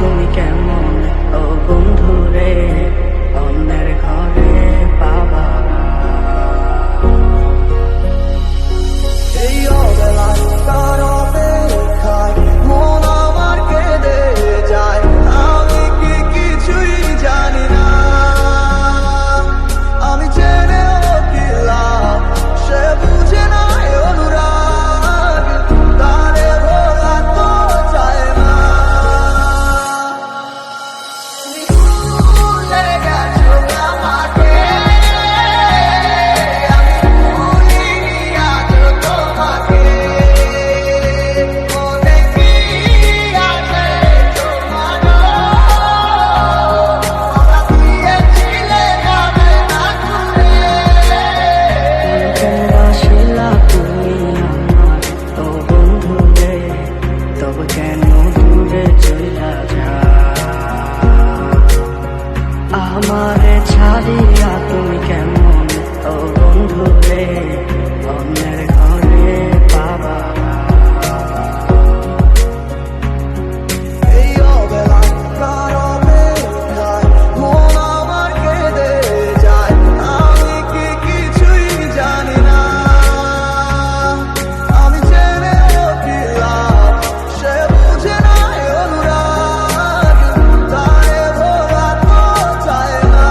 তুমি কেমন ও বন্ধু রে, অন্যের ঘরে পাবা না। এই অবেলায় তার অপেক্ষায় মন আমার কেঁদে যায়, আমি কি কিছুই জানি না। আমি জেনেও কি লাভ, সে বুঝে না অনুরাগ, তারে ভোলা তো চায় না। ভুলে গেছো আমাকে, আমি ভুলিনি আজও তোমাকে। মনে কি আছে তোমারও, দিয়েছিলে যাবে না ঘুরে। কেন বাসিলা তুমি আমার ও বন্ধু রে, তবে কেন দূরে চইলা যা। আমারে ছাড়িয়া তুমি কেমন ও বন্ধু রে, অন্যের ঘরে পাবা না। এই অবেলায় কার অপেক্ষায় মন আমার কেঁদে যায়, আমি কি কিছুই জানি না। আমি জেনেও কি লাভ, সে বুঝে না অনুরাগ, তারে ভোলা তো চায় না।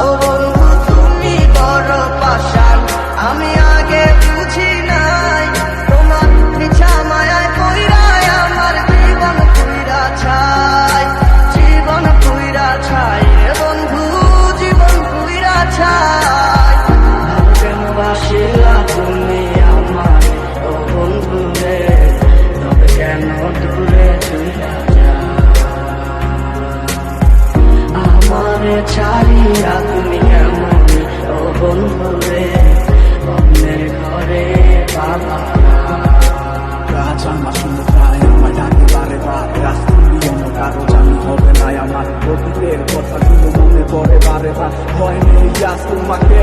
ও বন্ধু তুমি বড় পাষাণ, আমি আগে বুঝি নাই, তোমার মিছা মায়ায় কইরাই আমার জীবন পুইরা ছাই, জীবন পুইরা ছাই রে বন্ধু, জীবন পুইরা ছাই। ভালো কেন বাসিলা তুমি আমার ও বন্ধু রে, তবে কেন দূরে চইলা যা। আমারে ছাড়িয়া তুমি কেমন ও বন্ধু রে, অন্যের ঘরে পাবা না। রাত আমার শুনে প্রায় আমায় ডাকে বারে বারে, রাস্তা দিয়ে কারো জানি হবে না আমার। অতীতের কথাগুলো মনে পড়ে বারে বার, ভয় নেই আজ তোমাকে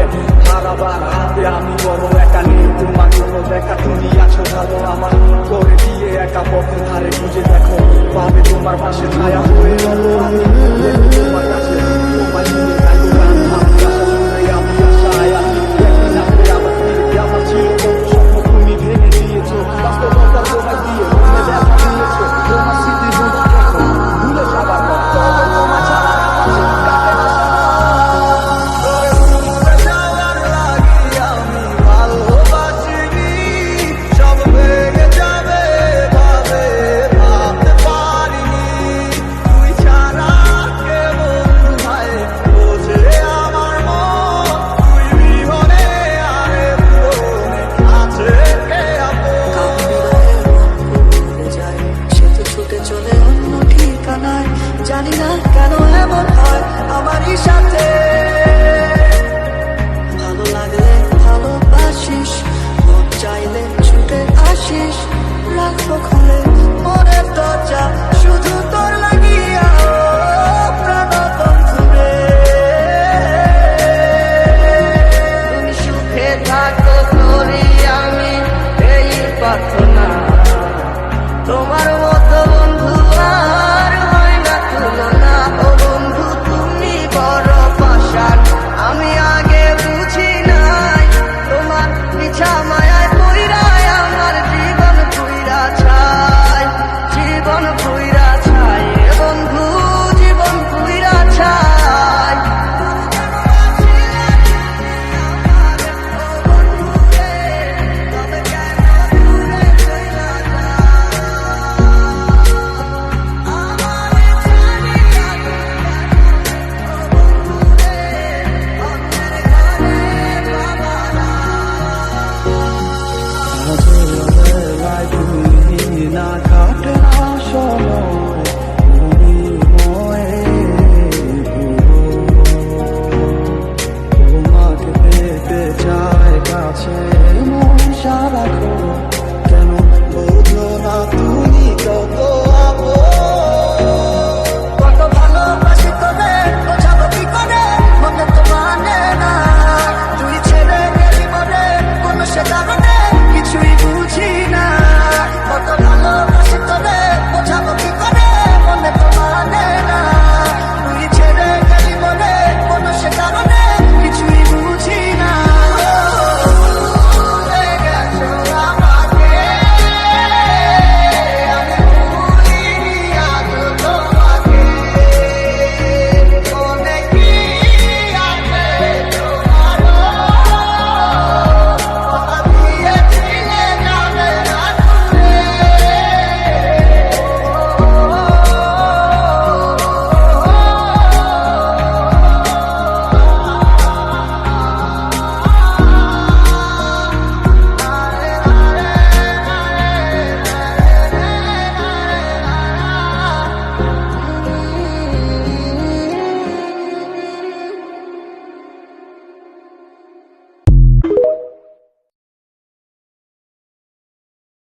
হারাবার হাতে, আমি বড় একা নেই তোমাকে দেখা। তুমি আছো ভালো আমার করে দিয়ে একা পথের ধারে খুঁজে দেখো, পাবে তোমার পাশে ছায়া হয়ে গেল আমি। দেখো তোমার কাছে তোমায় শুনে গাইলো গান, আমি আশা শুনে আমি আশায় আছি। একদিন আসবে আবার ফিরবে, আমার ছিল কত স্বপ্ন তুমি ভেঙে দিয়েছো, বাস্তবতা তোমায় দিয়ে মনে দেখা দিয়েছো। তোমার স্মৃতি যদি দেখো ভুলে যাবার পর, তবে তোমার ছাড়া আমার কাটে না সারা। তোরে ভুলে যাওয়ার লাগি আমি ভালোবাসিনি, সব ভেঙে যাবে ভাবে ভাবতে পারিনি। তুই ছাড়া কে বন্ধু ভাই বোঝে আমার মন, তুই বিহনে আরে মনে আছে কে আপন। যায় সে তো ছুটে চলে অন্য ঠিকানায়, জানি না কেন এমন হয় আমারই সাথে। ভালো লাগলে ভালোবাসিস, মন চাইলে ছুটে আসিস, রাখবো খুলে মনের দরজা শুধু তোর লাগিয়া ও প্রাণ বন্ধু রে। তুমি সুখে থাকো করি আমি এই প্রার্থনা, তোমার মতো বন্ধু আর হয় না তুলনা। ও বন্ধু তুমি বড় পাষাণ, আমি আগে বুঝি নাই, তোমার মিছা মায়ায় কইরাই আমার জীবন পুইরা ছাই, জীবন পুইরা ছাই রে বন্ধু, জীবন পুইরা ছাই। আজের বেলায় তুমি না কাটে না সময়, বিনিময়ে তোমাকে পেতে চায় কাছে মন সারাক্ষণ, কেন বোঝো না তুমি।